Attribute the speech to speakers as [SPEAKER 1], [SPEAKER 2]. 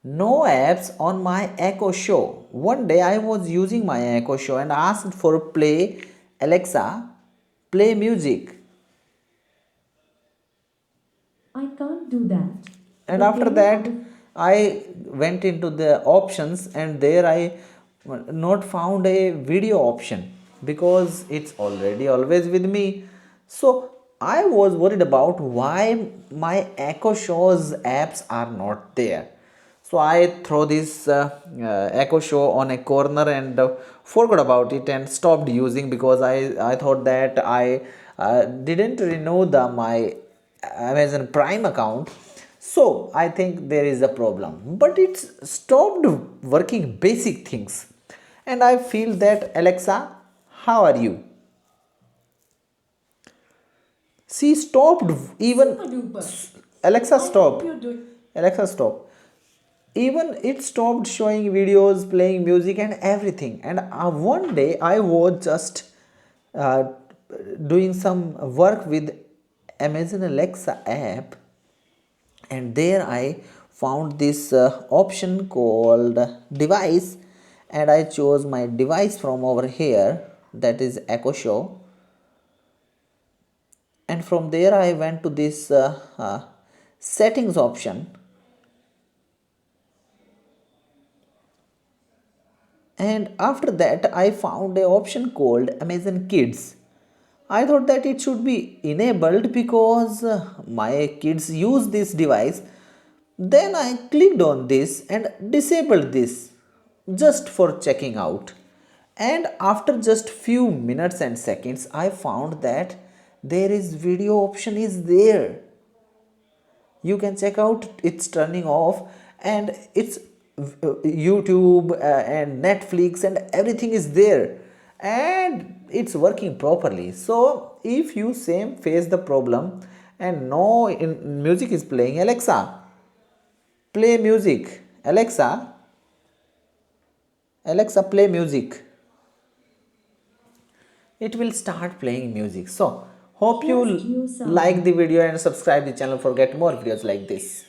[SPEAKER 1] No apps on my Echo Show. One day I was using my Echo Show and asked for play Alexa, play music.
[SPEAKER 2] I can't do that.
[SPEAKER 1] And
[SPEAKER 2] But
[SPEAKER 1] after
[SPEAKER 2] can you
[SPEAKER 1] that
[SPEAKER 2] have
[SPEAKER 1] I went into the options and there I not found a video option because it's already always with me. So I was worried about why my Echo Shows apps are not there. So I throw this Echo Show on a corner and forgot about it and stopped using because I thought that I didn't renew my Amazon Prime account. So I think there is a problem, but it's stopped working basic things. And I feel that Alexa, how are you? She stopped even.
[SPEAKER 2] super duper?
[SPEAKER 1] Alexa,
[SPEAKER 2] I hope
[SPEAKER 1] stop.
[SPEAKER 2] you're doing.
[SPEAKER 1] Alexa, stop. Even it stopped showing videos, playing music, and everything. And one day I was just uh, doing some work with Amazon Alexa app, and there I found this option called device, and I chose my device from over here, that is Echo Show. And from there I went to this settings option, and after that I found a option called Amazon Kids. I thought that it should be enabled because my kids use this device. Then I clicked on this and disabled this just for checking out. And after just few minutes and seconds I found that there is video option is there. You can check out it's turning off, and it's YouTube and Netflix and everything is there, and it's working properly. So if you same face the problem and no music is playing, Alexa, play music. Alexa, play music. It will start playing music. So hope you
[SPEAKER 2] Just use
[SPEAKER 1] like
[SPEAKER 2] some.
[SPEAKER 1] the video and subscribe the channel for get more videos like this.